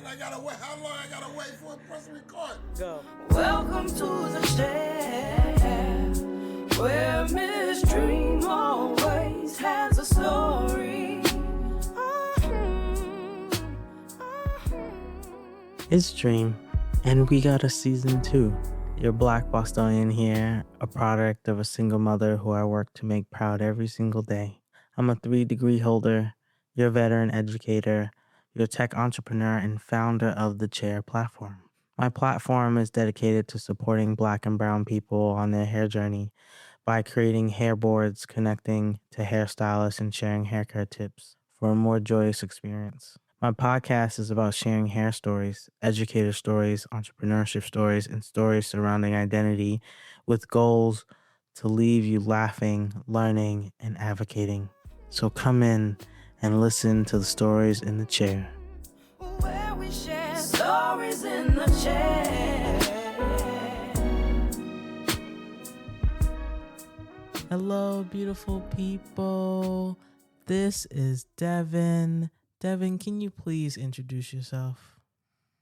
I gotta wait. How long I gotta wait for a press record? Go. Welcome to the shed, where Miss Dreme always has a story. It's Dreme, and we got a season 2. Your Black Bostonian here, a product of a single mother who I work to make proud every single day. I'm a 3-degree holder, your veteran educator, your tech entrepreneur, and founder of the Chair platform. My platform is dedicated to supporting Black and Brown people on their hair journey by creating hair boards, connecting to hairstylists, and sharing haircare tips for a more joyous experience. My podcast is about sharing hair stories, educator stories, entrepreneurship stories, and stories surrounding identity with goals to leave you laughing, learning, and advocating. So come in and listen to the stories in the chair. Where we share stories in the chair. Hello, beautiful people. This is Devin. Devin, can you please introduce yourself?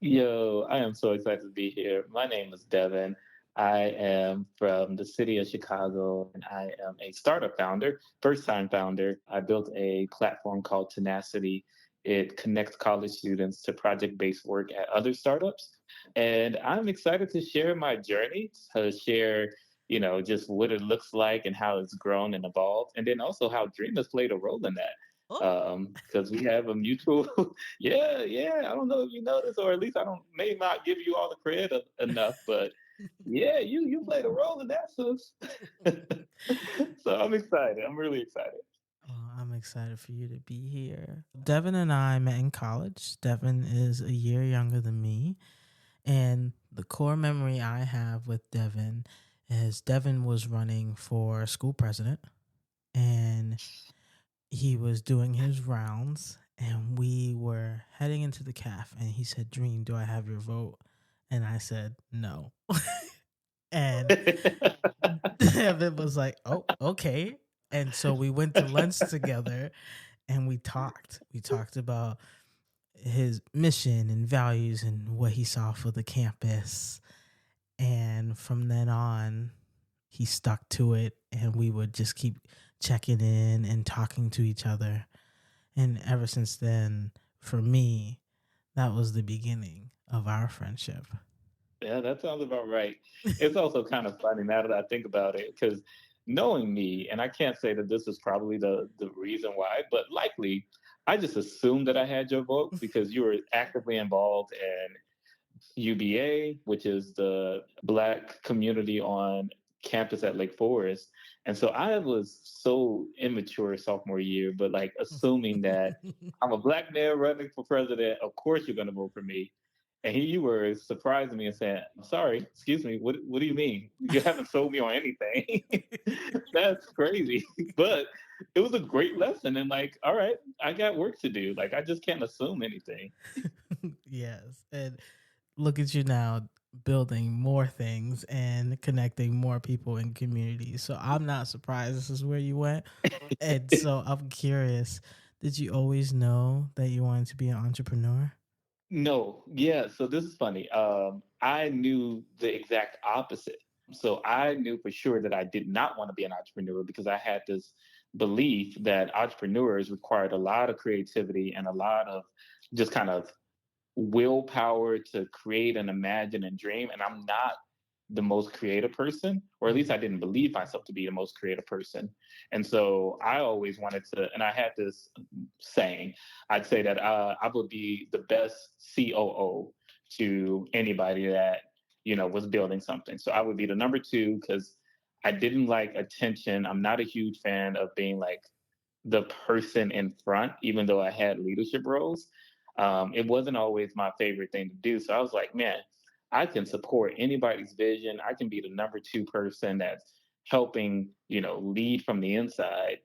Yo, I am so excited to be here. My name is Devin. I am from the city of Chicago and I am a startup founder, first time founder. I built a platform called Tenacity. It connects college students to project based work at other startups. And I'm excited to share my journey, to share, just what it looks like and how it's grown and evolved. And then also how Dream has played a role in that. Because we have a mutual yeah. I don't know if you know this, or at least may not give you all the credit enough, but yeah, you played a role in that, sis. So I'm excited. I'm really excited. I'm excited for you to be here. Devin and I met in college. Devin is a year younger than me. And the core memory I have with Devin is Devin was running for school president and he was doing his rounds and we were heading into the caf and he said, "Dream, do I have your vote?" And I said, "No." And Devin was like, "Oh, okay." And so we went to lunch together and we talked. We talked about his mission and values and what he saw for the campus. And from then on, he stuck to it and we would just keep checking in and talking to each other. And ever since then, for me, that was the beginning of our friendship. Yeah, that sounds about right. It's also kind of funny now that I think about it, because knowing me, and I can't say that this is probably the reason why, but likely I just assumed that I had your vote because you were actively involved in UBA, which is the Black community on campus at Lake Forest. And so I was so immature sophomore year, but like assuming that I'm a Black man running for president, of course you're going to vote for me. And here you were surprising me and saying, "I'm sorry, excuse me, what do you mean? You haven't sold me on anything." That's crazy. But it was a great lesson. And like, all right, I got work to do. Like, I just can't assume anything. Yes. And look at you now building more things and connecting more people in communities. So I'm not surprised this is where you went. And so I'm curious, did you always know that you wanted to be an entrepreneur? No, yeah. So this is funny. I knew the exact opposite. So I knew for sure that I did not want to be an entrepreneur because I had this belief that entrepreneurs required a lot of creativity and a lot of just kind of willpower to create and imagine and dream. And I'm not the most creative person, or at least I didn't believe myself to be the most creative person. And so I always wanted to, and I had this saying, I'd say that I would be the best COO to anybody that, was building something. So I would be the number two because I didn't like attention. I'm not a huge fan of being like the person in front, even though I had leadership roles. It wasn't always my favorite thing to do. So I was like, man, I can support anybody's vision. I can be the number two person that's helping, lead from the inside.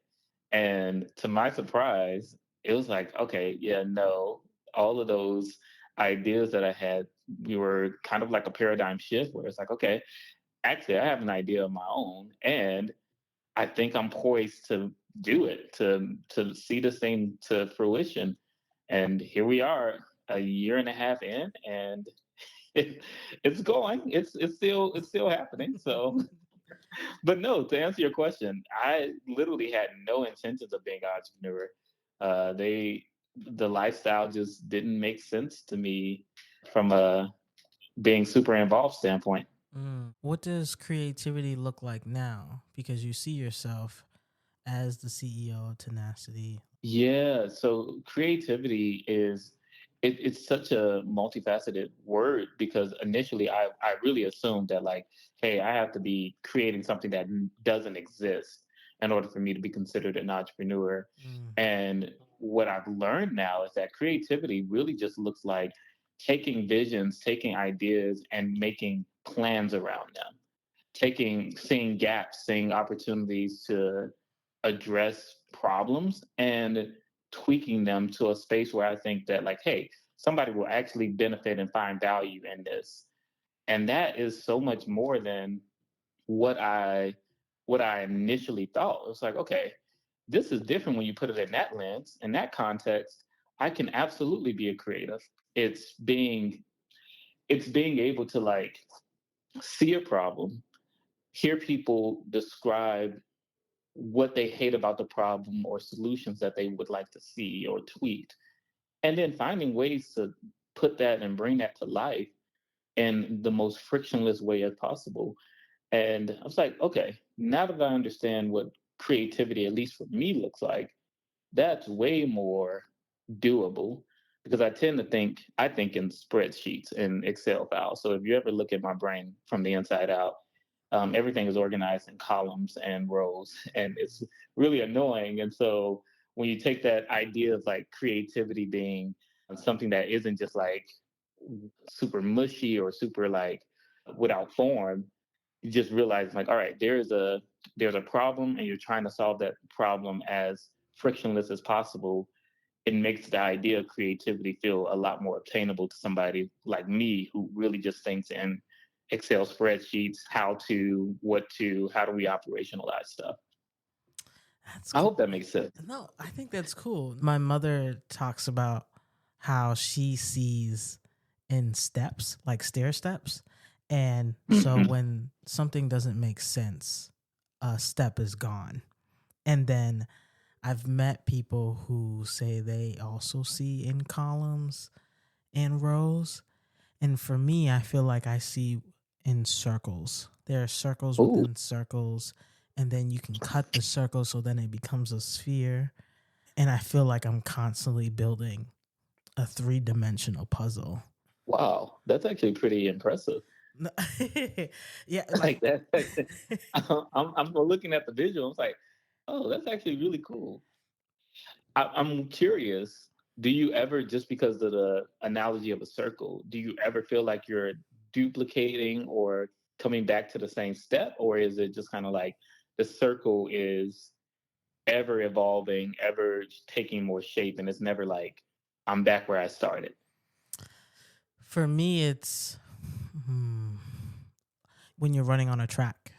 And to my surprise, it was like, okay, yeah, no, all of those ideas that I had, we were kind of like a paradigm shift where it's like, okay, actually, I have an idea of my own, and I think I'm poised to do it, to see this thing to fruition. And here we are, a year and a half in, and it's going. It's still happening. So, but no, to answer your question, I literally had no intentions of being an entrepreneur. The lifestyle just didn't make sense to me from a being super involved standpoint. What does creativity look like now? Because you see yourself as the CEO of Tenacity. Yeah, so creativity it's such a multifaceted word because initially I really assumed that like, hey, I have to be creating something that doesn't exist in order for me to be considered an entrepreneur. Mm. And what I've learned now is that creativity really just looks like taking visions, taking ideas, and making plans around them, seeing gaps, seeing opportunities to address problems and tweaking them to a space where I think that like, hey, somebody will actually benefit and find value in this. And that is so much more than what I what I initially thought. It's like, okay, this is different when you put it in that lens, in that context. I can absolutely be a creative. It's being it's being able to like see a problem, hear people describe what they hate about the problem or solutions that they would like to see or tweak, and then finding ways to put that and bring that to life in the most frictionless way as possible. And I was like, okay, now that I understand what creativity, at least for me, looks like, that's way more doable because I think in spreadsheets and Excel files. So if you ever look at my brain from the inside out, everything is organized in columns and rows, and it's really annoying. And so when you take that idea of like creativity being something that isn't just like super mushy or super like without form, you just realize like, all right, there's a problem, and you're trying to solve that problem as frictionless as possible. It makes the idea of creativity feel a lot more obtainable to somebody like me who really just thinks in Excel spreadsheets, how to, what to, how do we operationalize stuff. That's I cool. hope that makes sense. No, I think that's cool. My mother talks about how she sees in steps, like stair steps. And so Mhm. when something doesn't make sense, a step is gone. And then I've met people who say they also see in columns and rows. And for me, I feel like I see in circles. There are circles Ooh, within circles, and then you can cut the circle so then it becomes a sphere. And I feel like I'm constantly building a 3-dimensional puzzle. wow, that's actually pretty impressive. Yeah, Like like that, I'm looking at the visual. I was like, oh, that's actually really cool. I'm curious. Do you ever, just because of the analogy of a circle, do you ever feel like you're duplicating or coming back to the same step, or is it just kind of like the circle is ever evolving, ever taking more shape, and it's never like I'm back where I started? for me, it's hmm, when you're running on a track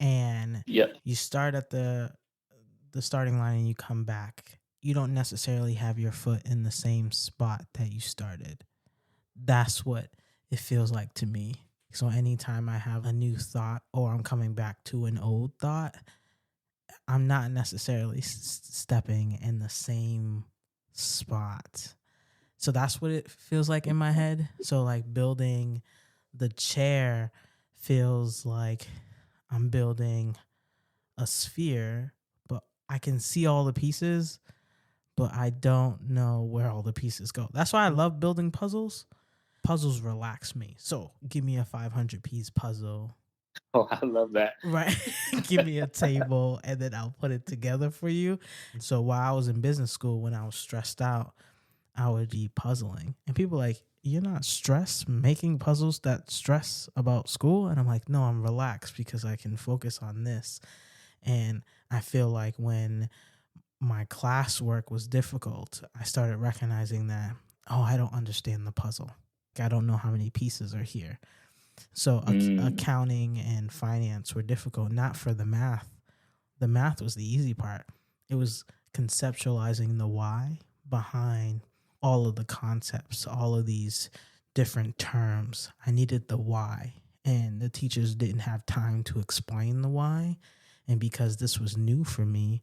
and Yep. you start at the starting line and you come back. You don't necessarily have your foot in the same spot that you started. That's what it feels like to me. So anytime I have a new thought or I'm coming back to an old thought, I'm not necessarily stepping in the same spot. So that's what it feels like in my head. So like building the chair feels like I'm building a sphere, but I can see all the pieces, but I don't know where all the pieces go. That's why I love building puzzles. Puzzles relax me. So give me a 500-piece puzzle. Oh, I love that. Right. Give me a table and then I'll put it together for you. So while I was in business school, when I was stressed out, I would be puzzling. And people are like, you're not stressed making puzzles that stress about school? And I'm like, no, I'm relaxed because I can focus on this. And I feel like when my classwork was difficult, I started recognizing that, oh, I don't understand the puzzle. I don't know how many pieces are here. So Mm, accounting and finance were difficult, not for the math. The math was the easy part. It was conceptualizing the why behind all of the concepts, all of these different terms. I needed the why, and the teachers didn't have time to explain the why. And because this was new for me,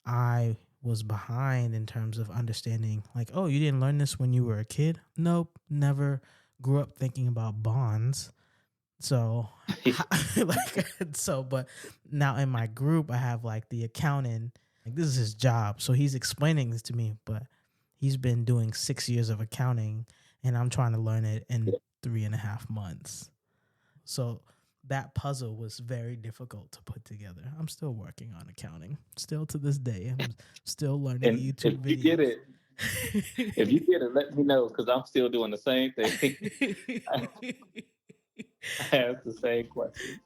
I was behind in terms of understanding, like, oh, you didn't learn this when you were a kid? Nope, never grew up thinking about bonds. So, but now in my group, I have like the accountant, like this is his job. So he's explaining this to me, but he's been doing 6 years of accounting and I'm trying to learn it in 3.5 months. So that puzzle was very difficult to put together. I'm still working on accounting. Still to this day, I'm still learning And YouTube if you videos. get it, if you get it, let me know, because I'm still doing the same thing. I ask the same questions.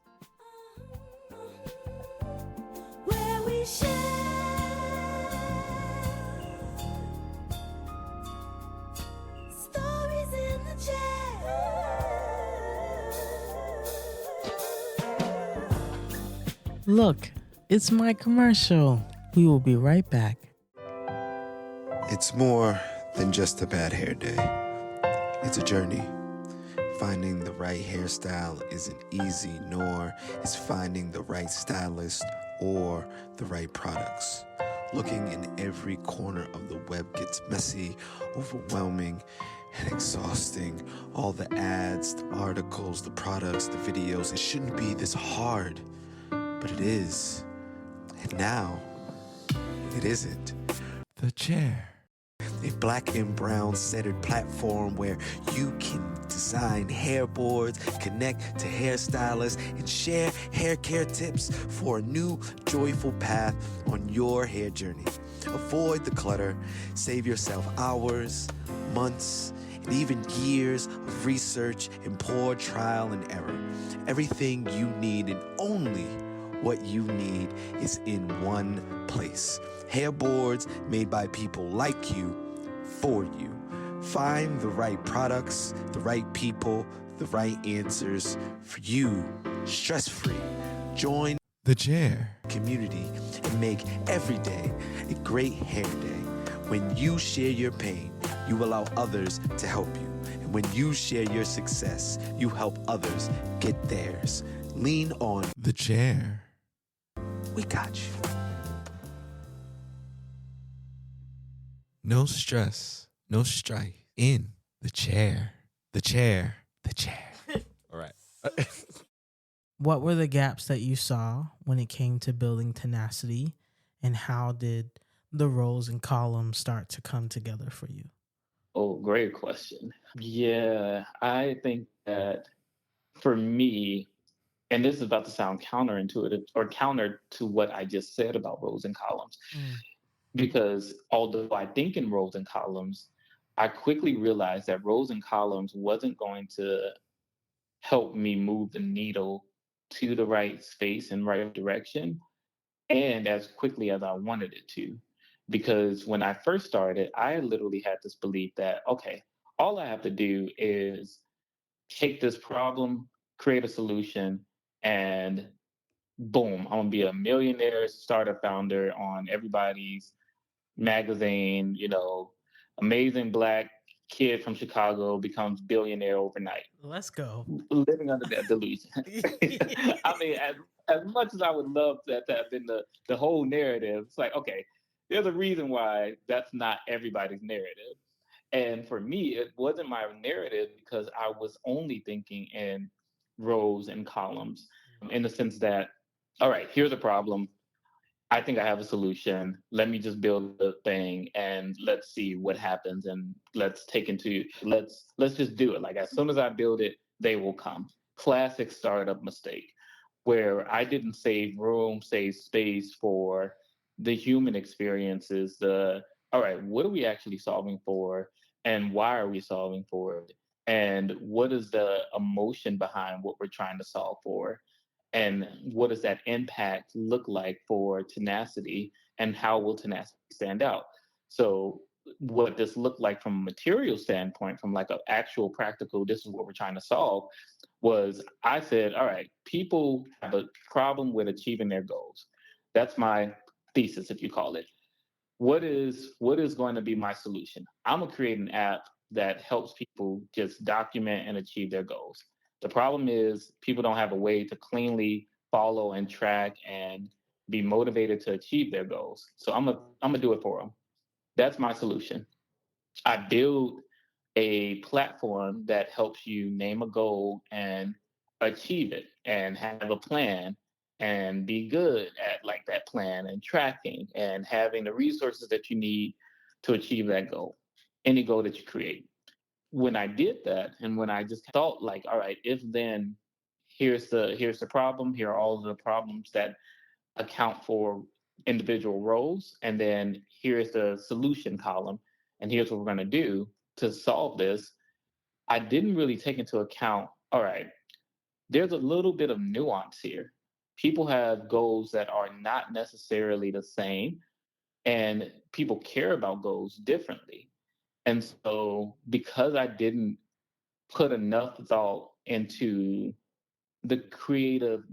Where we share stories in the chair. Look, it's my commercial. We will be right back. It's more than just a bad hair day. It's a journey. Finding the right hairstyle isn't easy, nor is finding the right stylist or the right products. Looking in every corner of the web gets messy, overwhelming, and exhausting. All the ads, the articles, the products, the videos, it shouldn't be this hard, but it is. And now, it isn't. The Chair. A black and brown centered platform where you can design hair boards, connect to hairstylists, and share hair care tips for a new joyful path on your hair journey. Avoid the clutter, save yourself hours, months, and even years of research and poor trial and error. Everything you need and only what you need is in one place. Hair boards made by people like you, for you. Find the right products, the right people, the right answers for you, stress-free. Join the Chair community and make every day a great hair day. When you share your pain, you allow others to help you. And when you share your success, you help others get theirs. Lean on the Chair. We got you. No stress, no strife. In the chair. The chair. The chair. All right. What were the gaps that you saw when it came to building Tenacity, and how did the rows and columns start to come together for you? Oh, great question. Yeah, I think that for me, and this is about to sound counterintuitive or counter to what I just said about rows and columns, because although I think in rows and columns, I quickly realized that rows and columns wasn't going to help me move the needle to the right space and right direction, and as quickly as I wanted it to. Because when I first started, I literally had this belief that, okay, all I have to do is take this problem, create a solution, and boom, I'm gonna be a millionaire startup founder on everybody's magazine, amazing black kid from Chicago becomes billionaire overnight. Let's go. Living under that delusion. I mean, as much as I would love that to have been the whole narrative, it's like, okay, there's a reason why that's not everybody's narrative. And for me, it wasn't my narrative because I was only thinking in rows and columns, in the sense that, all right, here's a problem. I think I have a solution. Let me just build the thing and let's see what happens, and let's just do it. Like, as soon as I build it, they will come. Classic startup mistake, where I didn't save room, save space for the human experiences. All right, what are we actually solving for, and why are we solving for it? And what is the emotion behind what we're trying to solve for? And what does that impact look like for Tenacity, and how will Tenacity stand out? So what this looked like from a material standpoint, from like an actual practical, this is what we're trying to solve, was I said, all right, people have a problem with achieving their goals. That's my thesis, if you call it. what is going to be my solution? I'm gonna create an app that helps people just document and achieve their goals. The problem is people don't have a way to cleanly follow and track and be motivated to achieve their goals. So I'm gonna do it for them. That's my solution. I build a platform that helps you name a goal and achieve it and have a plan and be good at like that plan and tracking and having the resources that you need to achieve that goal, any goal that you create. When I did that and when I just thought like, all right, if then here's the problem, here are all of the problems that account for individual roles. And then here's the solution column. And here's what we're going to do to solve this. I didn't really take into account, all right, there's a little bit of nuance here. People have goals that are not necessarily the same, and people care about goals differently. And so, because I didn't put enough thought into the creative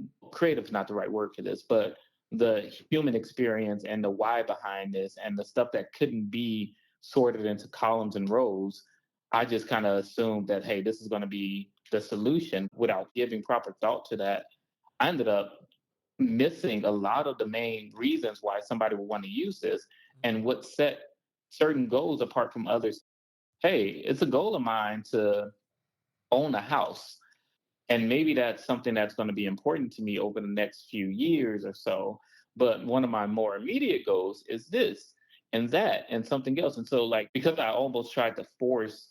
is not the right word for this, but the human experience and the why behind this and the stuff that couldn't be sorted into columns and rows, I just kind of assumed that, hey, this is going to be the solution without giving proper thought to that. I ended up missing a lot of the main reasons why somebody would want to use this and what set certain goals apart from others. Hey, it's a goal of mine to own a house, and maybe that's something that's going to be important to me over the next few years or so. But one of my more immediate goals is this and that and something else. And so, like, because I almost tried to force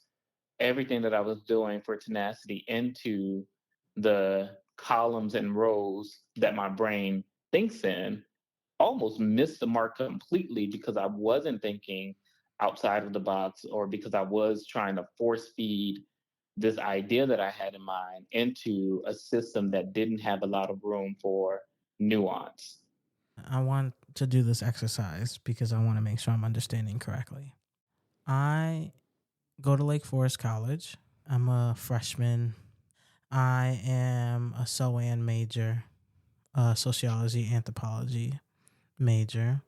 everything that I was doing for Tenacity into the columns and rows that my brain thinks in, almost missed the mark completely because I wasn't thinking outside of the box or because I was trying to force feed this idea that I had in mind into a system that didn't have a lot of room for nuance. I want to do this exercise because I want to make sure I'm understanding correctly. I go to Lake Forest College. I'm a freshman. I am a SOAN major, sociology, anthropology major,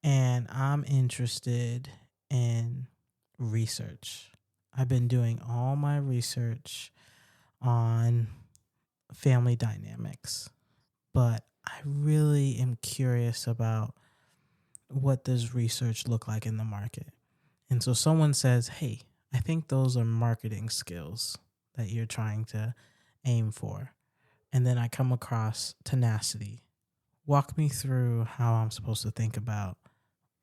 and I'm interested in research. I've been doing all my research on family dynamics, but I really am curious about what does research look like in the market. And so someone says, "Hey, I think those are marketing skills that you're trying to aim for." And then I come across Tenacity. Walk me through how I'm supposed to think about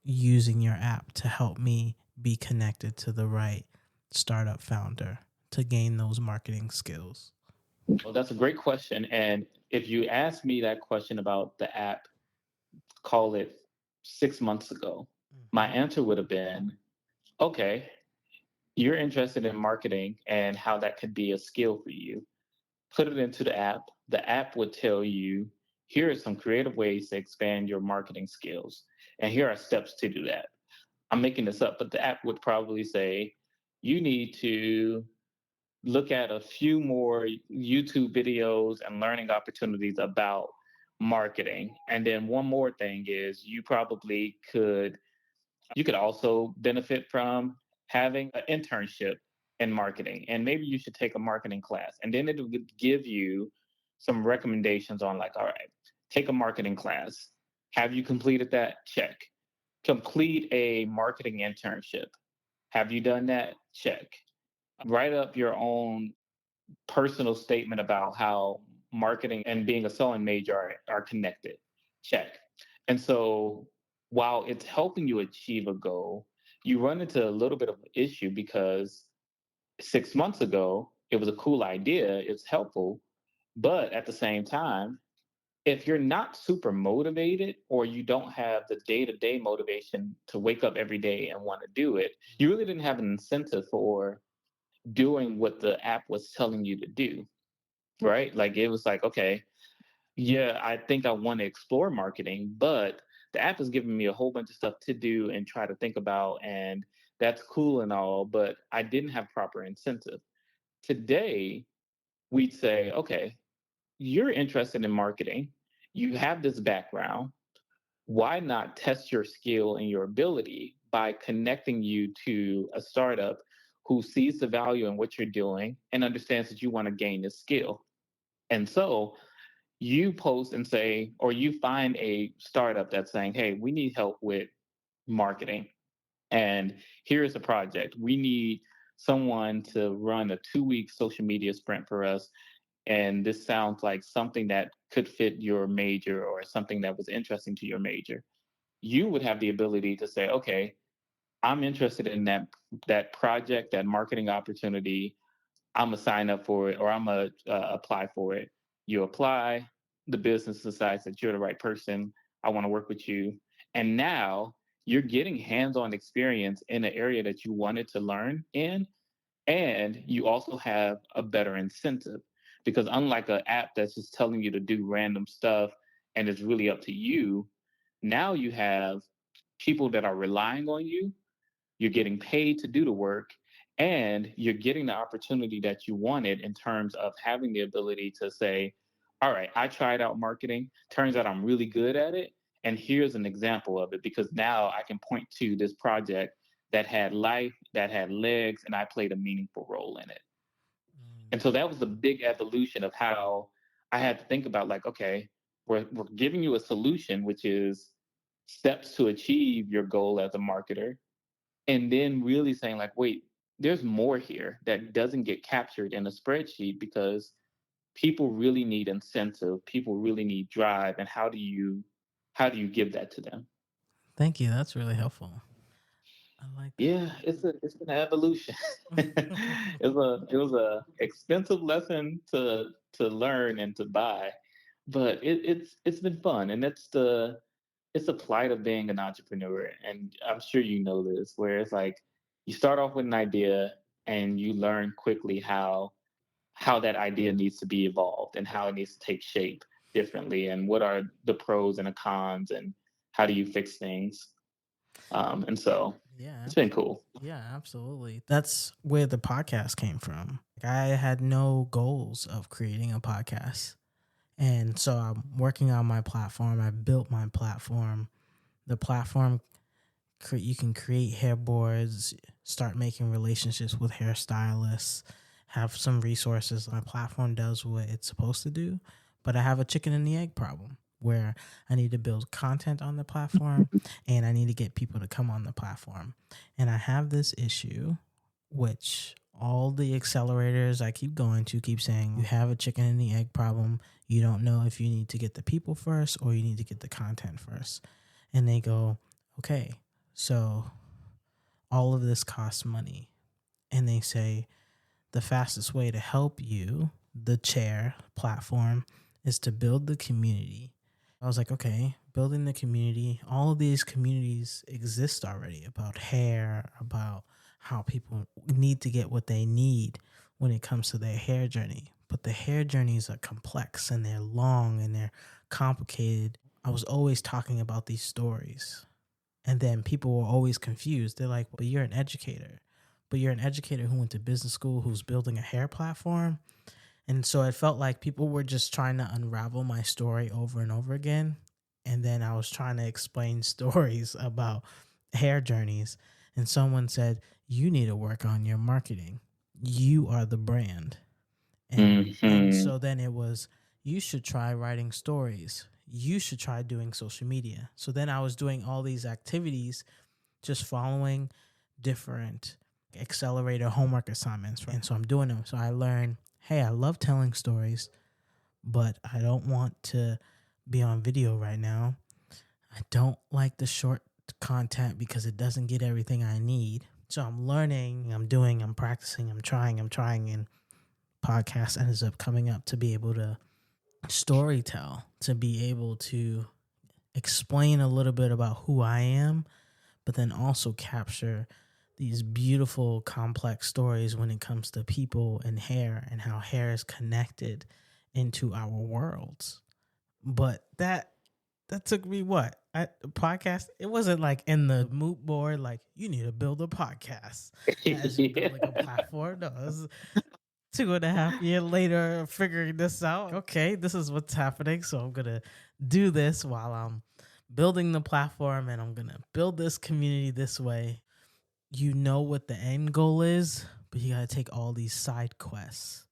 using your app to help me be connected to the right startup founder to gain those marketing skills. Well, that's a great question. And if you asked me that question about the app, call it 6 months ago, my answer would have been, okay, you're interested in marketing and how that could be a skill for you. Put it into the app. The app would tell you, here are some creative ways to expand your marketing skills. And here are steps to do that. I'm making this up, but the app would probably say, you need to look at a few more YouTube videos and learning opportunities about marketing. And then one more thing is you could also benefit from having an internship in marketing. And maybe you should take a marketing class. And then it would give you some recommendations on like, all right, take a marketing class. Have you completed that? Check. Complete a marketing internship. Have you done that? Check. Write up your own personal statement about how marketing and being a sewing major are connected. Check. And so while it's helping you achieve a goal, you run into a little bit of an issue because 6 months ago, it was a cool idea, it's helpful. But at the same time, if you're not super motivated or you don't have the day to day motivation to wake up every day and want to do it, you really didn't have an incentive for doing what the app was telling you to do, right? Like it was like, okay, yeah, I think I want to explore marketing, but the app is giving me a whole bunch of stuff to do and try to think about. And that's cool and all, but I didn't have proper incentive. Today, we'd say, okay, you're interested in marketing, you have this background. why not test your skill and your ability by connecting you to a startup who sees the value in what you're doing and understands that you want to gain this skill? And so you post and say, or you find a startup that's saying, hey, we need help with marketing. And here's a project. We need someone to run a 2-week social media sprint for us. And this sounds like something that could fit your major or something that was interesting to your major. You would have the ability to say, okay, I'm interested in that project, that marketing opportunity. I'm gonna sign up for it, or I'm gonna apply for it. You apply, the business decides that you're the right person. I want to work with you, and now you're getting hands-on experience in an area that you wanted to learn in, and you also have a better incentive because unlike an app that's just telling you to do random stuff and it's really up to you, now you have people that are relying on you. You're getting paid to do the work, and you're getting the opportunity that you wanted in terms of having the ability to say, all right, I tried out marketing. Turns out I'm really good at it. And here's an example of it because now I can point to this project that had life, that had legs, and I played a meaningful role in it. And so that was the big evolution of how I had to think about like, okay, we're giving you a solution, which is steps to achieve your goal as a marketer, and then really saying like, wait, there's more here that doesn't get captured in a spreadsheet because people really need incentive, people really need drive, and how do you give that to them? Thank you. That's really helpful. I like Yeah, it's an evolution. that. It was a expensive lesson to learn and to buy, but it's been fun, and it's a plight of being an entrepreneur. And I'm sure you know this, where it's like you start off with an idea and you learn quickly how that idea needs to be evolved and how it needs to take shape differently and what are the pros and the cons and how do you fix things. And so Yeah, it's been cool. yeah, absolutely. That's where the podcast came from. I had no goals of creating a podcast. And so I'm working on my platform. I built my platform. The platform, you can create hair boards, start making relationships with hairstylists, have some resources. My platform does what it's supposed to do, but I have a chicken and the egg problem where I need to build content on the platform and I need to get people to come on the platform. And I have this issue, which all the accelerators I keep going to keep saying, you have a chicken and the egg problem. You don't know if you need to get the people first or you need to get the content first. And they go, okay, so all of this costs money. And they say, the fastest way to help you, the chair platform, is to build the community. I was like, okay, building the community. All of these communities exist already about hair, about how people need to get what they need when it comes to their hair journey. But the hair journeys are complex and they're long and they're complicated. I was always talking about these stories. And then people were always confused. They're like, but you're an educator. But you're an educator who went to business school, who's building a hair platform. And so it felt like people were just trying to unravel my story over and over again. And then I was trying to explain stories about hair journeys. And someone said, you need to work on your marketing. You are the brand. And so then it was, you should try writing stories. You should try doing social media. So then I was doing all these activities, just following different accelerator homework assignments. Right? And so I'm doing them. So I learned, hey, I love telling stories, but I don't want to be on video right now. I don't like the short content because it doesn't get everything I need. So I'm learning, I'm practicing, I'm trying, and podcast ends up coming up to be able to storytell, to be able to explain a little bit about who I am, but then also capture these beautiful, complex stories when it comes to people and hair and how hair is connected into our worlds. But that took me what? Podcast? It wasn't like in the moot board, like you need to build a podcast as you're building a platform. No, it was 2.5 years later figuring this out. Okay, this is what's happening. So I'm going to do this while I'm building the platform and I'm going to build this community this way. You know what the end goal is, but you got to take all these side quests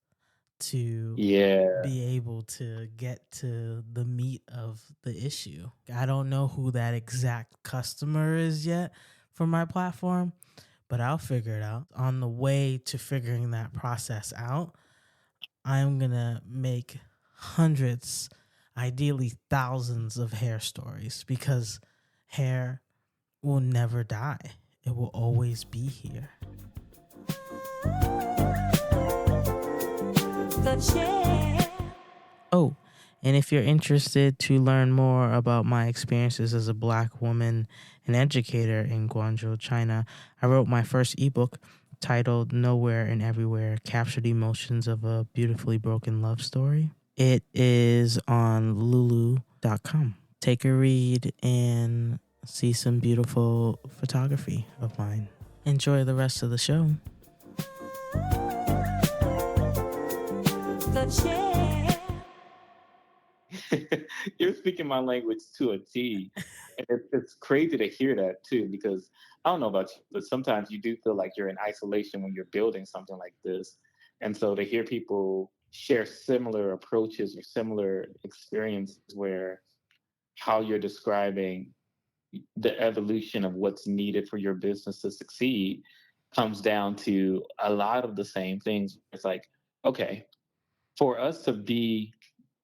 to be able to get to the meat of the issue. I don't know who that exact customer is yet for my platform, but I'll figure it out. On the way to figuring that process out, I'm going to make hundreds, ideally thousands of hair stories, because hair will never die. It will always be here. Oh, and if you're interested to learn more about my experiences as a Black woman and educator in Guangzhou, China, I wrote my first ebook titled Nowhere and Everywhere, Captured Emotions of a Beautifully Broken Love Story. It is on lulu.com. Take a read and see some beautiful photography of mine. Enjoy the rest of the show. You're speaking my language to a T. And it's crazy to hear that too, because I don't know about you, but sometimes you do feel like you're in isolation when you're building something like this. And so to hear people share similar approaches or similar experiences where how you're describing the evolution of what's needed for your business to succeed comes down to a lot of the same things. It's like, okay, for us to be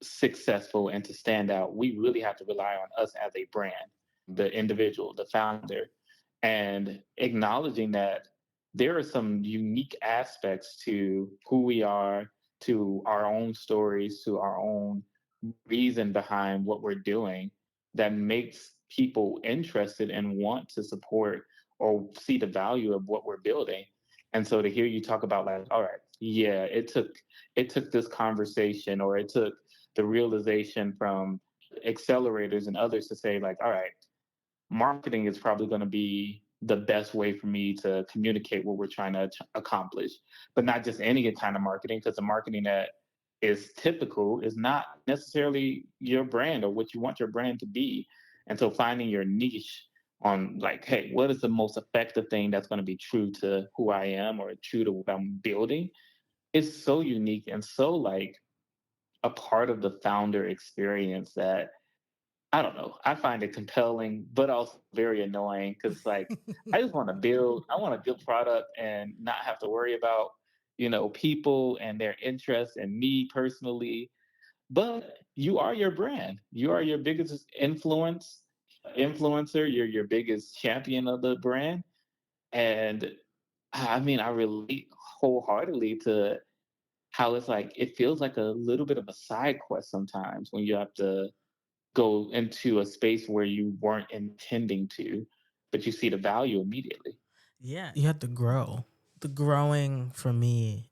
successful and to stand out, we really have to rely on us as a brand, the individual, the founder, and acknowledging that there are some unique aspects to who we are, to our own stories, to our own reason behind what we're doing that makes people interested and want to support or see the value of what we're building. And so to hear you talk about like, all right, yeah, it took this conversation or it took the realization from accelerators and others to say like, all right, marketing is probably going to be the best way for me to communicate what we're trying to accomplish, but not just any kind of marketing, because the marketing that is typical is not necessarily your brand or what you want your brand to be. And so finding your niche on like, hey, what is the most effective thing that's going to be true to who I am or true to what I'm building is so unique and so like a part of the founder experience that I don't know. I find it compelling, but also very annoying because, like, I just want to build. I want to build product and not have to worry about, people and their interests and me personally. But you are your brand. You are your biggest influencer. You're your biggest champion of the brand, and I mean, I relate wholeheartedly to how it's like. It feels like a little bit of a side quest sometimes when you have to go into a space where you weren't intending to, but you see the value immediately. Yeah, you have to grow. The growing for me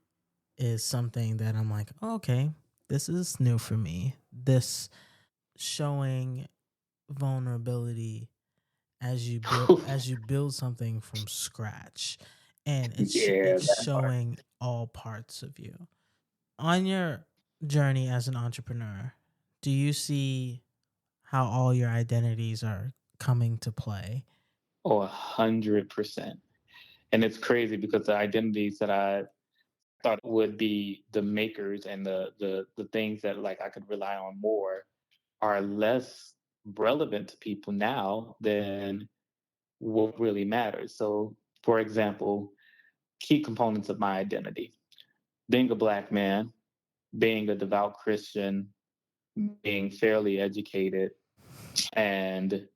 is something that I'm like, oh, okay, this is new for me. This showing vulnerability as you build something from scratch, and Yeah, it's that part. showing all parts of you on your journey as an entrepreneur. Do you see how all your identities are coming to play? Oh, 100%. And it's crazy because the identities that I thought would be the makers and the things that like I could rely on more are less relevant to people now than what really matters. So, for example, key components of my identity: being a Black man, being a devout Christian, being fairly educated, and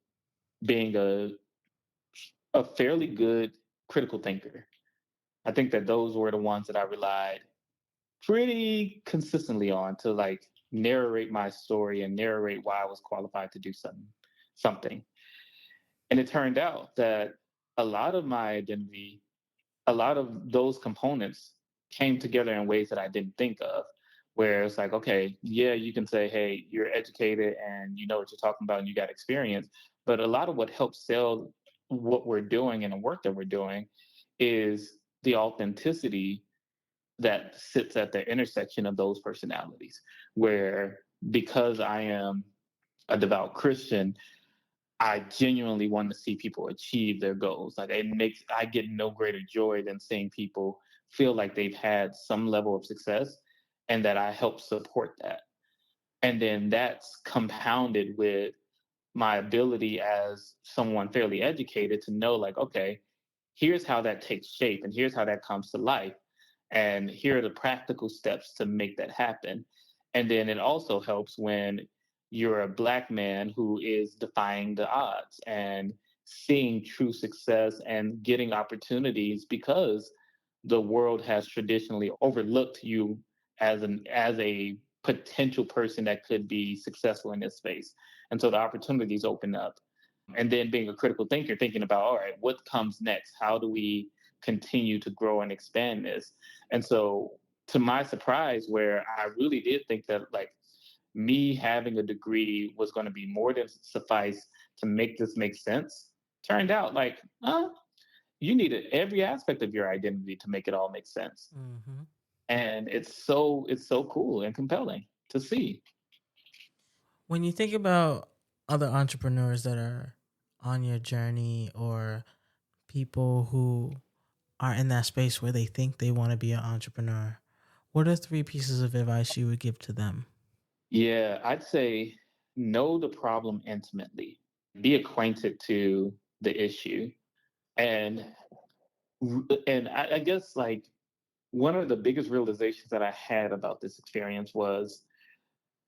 being a fairly good critical thinker. I think that those were the ones that I relied pretty consistently on to like narrate my story and narrate why I was qualified to do something. And it turned out that a lot of my identity, a lot of those components came together in ways that I didn't think of. Where it's like, okay, yeah, you can say, hey, you're educated and you know what you're talking about and you got experience. But a lot of what helps sell what we're doing and the work that we're doing is the authenticity that sits at the intersection of those personalities. Where because I am a devout Christian, I genuinely want to see people achieve their goals. Like I get no greater joy than seeing people feel like they've had some level of success and that I help support that. And then that's compounded with my ability as someone fairly educated to know, like, okay, here's how that takes shape and here's how that comes to life. And here are the practical steps to make that happen. And then it also helps when you're a Black man who is defying the odds and seeing true success and getting opportunities because the world has traditionally overlooked you as a potential person that could be successful in this space. And so the opportunities open up. And then being a critical thinker, thinking about, all right, what comes next? How do we continue to grow and expand this? And so, to my surprise, where I really did think that like me having a degree was going to be more than suffice to make this make sense, turned out like, you needed every aspect of your identity to make it all make sense. Mm-hmm. And it's so cool and compelling to see. When you think about other entrepreneurs that are on your journey or people who are in that space where they think they want to be an entrepreneur, what are three pieces of advice you would give to them? Yeah, I'd say know the problem intimately, be acquainted to the issue, and I guess like one of the biggest realizations that I had about this experience was,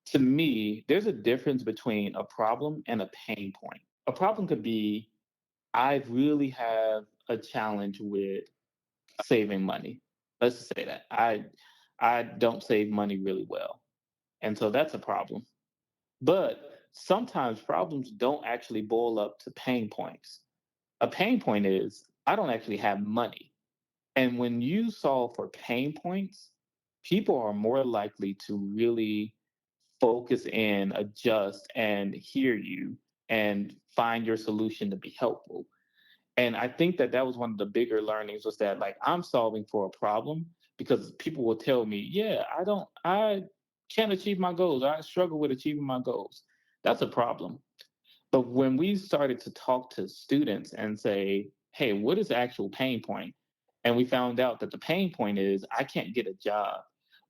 to me, there's a difference between a problem and a pain point. A problem could be, I really have a challenge with saving money. Let's just say that I don't save money really well, and so that's a problem. But sometimes problems don't actually boil up to pain points. A pain point is, I don't actually have money. And when you solve for pain points, people are more likely to really focus in, adjust, and hear you and find your solution to be helpful. And I think that that was one of the bigger learnings, was that like I'm solving for a problem because people will tell me, yeah, I can't achieve my goals. I struggle with achieving my goals. That's a problem. But when we started to talk to students and say, hey, what is the actual pain point? And we found out that the pain point is, I can't get a job,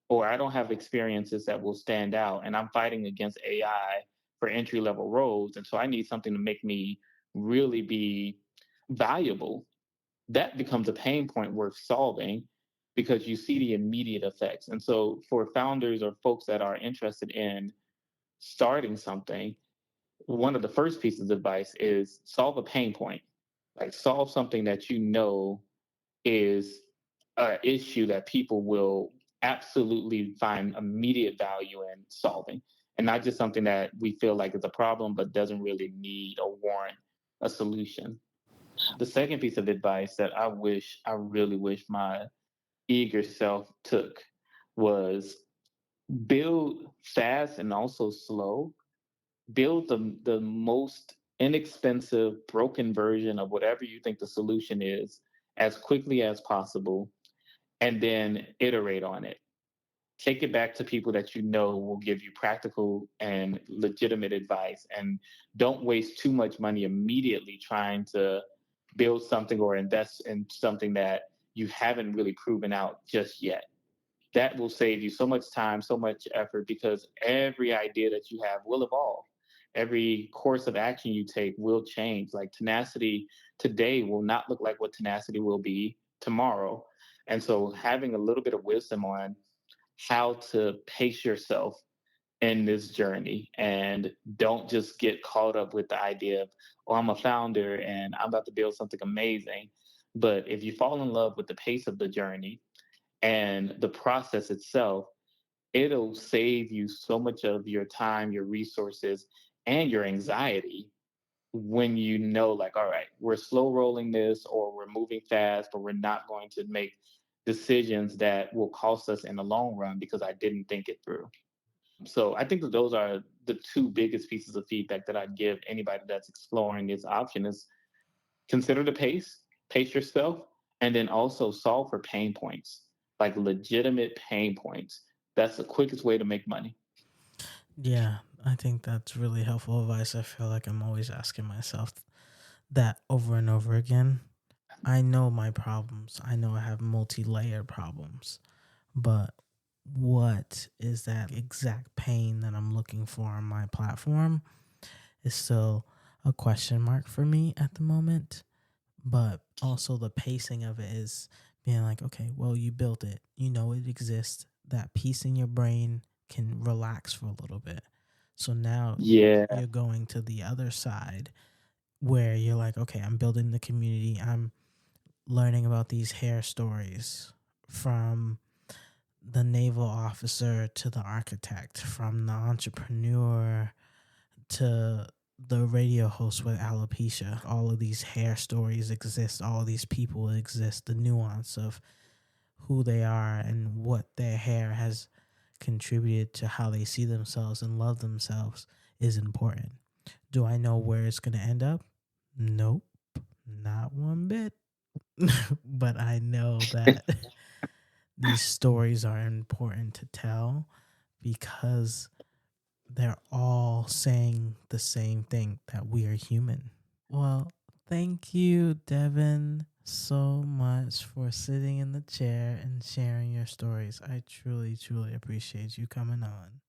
or I don't have experiences that will stand out, and I'm fighting against AI for entry level roles. And so I need something to make me really be valuable. That becomes a pain point worth solving because you see the immediate effects. And so for founders or folks that are interested in starting something, one of the first pieces of advice is solve a pain point. Like solve something that you know is an issue that people will absolutely find immediate value in solving, and not just something that we feel like is a problem but doesn't really need or warrant a solution. The second piece of advice that I really wish my eager self took was build fast and also slow. Build the most inexpensive, broken version of whatever you think the solution is as quickly as possible, and then iterate on it. Take it back to people that you know will give you practical and legitimate advice, and don't waste too much money immediately trying to build something or invest in something that you haven't really proven out just yet. That will save you so much time, so much effort, because every idea that you have will evolve. Every course of action you take will change. Like tenacity today will not look like what tenacity will be tomorrow. And so having a little bit of wisdom on how to pace yourself in this journey, and don't just get caught up with the idea of, oh, I'm a founder and I'm about to build something amazing. But if you fall in love with the pace of the journey and the process itself, it'll save you so much of your time, your resources, and your anxiety when you know, like, all right, we're slow rolling this or we're moving fast, but we're not going to make decisions that will cost us in the long run because I didn't think it through. So I think that those are the two biggest pieces of feedback that I'd give anybody that's exploring this option is consider the pace yourself, and then also solve for pain points, like legitimate pain points. That's the quickest way to make money. Yeah, I think that's really helpful advice. I feel like I'm always asking myself that over and over again. I know my problems. I know I have multi-layered problems, but what is that exact pain that I'm looking for on my platform is still a question mark for me at the moment. But also the pacing of it is being like, okay, well, you built it. You know it exists. That piece in your brain can relax for a little bit. So now Yeah. you're going to the other side where you're like, okay, I'm building the community. I'm learning about these hair stories from the naval officer to the architect, from the entrepreneur to the radio host with alopecia. All of these hair stories exist. All of these people exist. The nuance of who they are and what their hair has contributed to how they see themselves and love themselves is important. Do I know where it's going to end up? Nope, not one bit. But I know that these stories are important to tell because they're all saying the same thing, that we are human. Well, thank you, Devin, so much for sitting in the chair and sharing your stories. I truly, truly appreciate you coming on.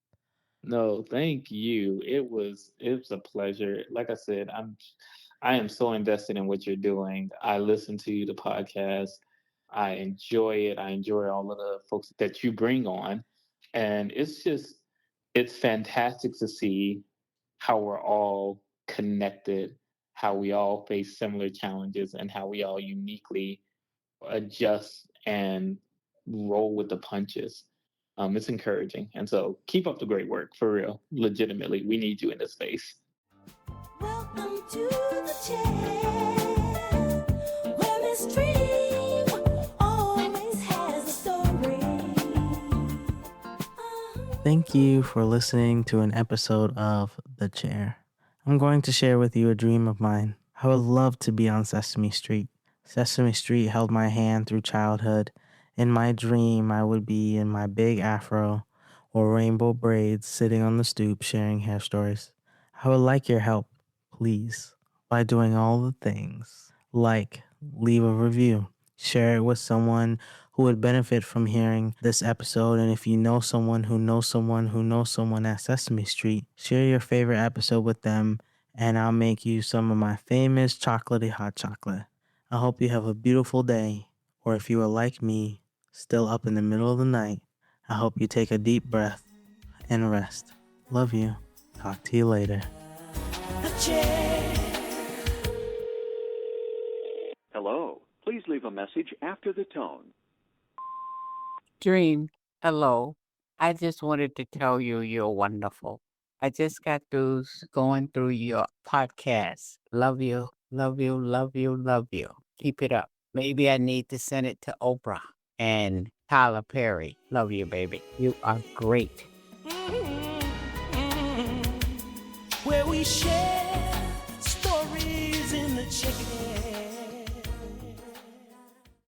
No, thank you. It was a pleasure. Like I said, I am so invested in what you're doing. I listen to the podcast. I enjoy it. I enjoy all of the folks that you bring on. And it's fantastic to see how we're all connected, how we all face similar challenges, and how we all uniquely adjust and roll with the punches. It's encouraging. And so keep up the great work for real. Legitimately, we need you in this space. Welcome to the chair, where Miss Dreme always has a story. Thank you for listening to an episode of The Chair. I'm going to share with you a dream of mine. I would love to be on Sesame Street. Sesame Street held my hand through childhood. In my dream, I would be in my big afro or rainbow braids sitting on the stoop sharing hair stories. I would like your help, please, by doing all the things like leave a review, share it with someone who would benefit from hearing this episode. And if you know someone who knows someone who knows someone at Sesame Street, share your favorite episode with them, and I'll make you some of my famous chocolatey hot chocolate. I hope you have a beautiful day, or if you are like me, still up in the middle of the night, I hope you take a deep breath and rest. Love you. Talk to you later. The chair. Hello. Please leave a message after the tone. Dream, hello. I just wanted to tell you you're wonderful. I just got through going through your podcast. Love you, love you, love you, love you. Keep it up. Maybe I need to send it to Oprah and Tyler Perry. Love you, baby. You are great. Where we share stories in the chair.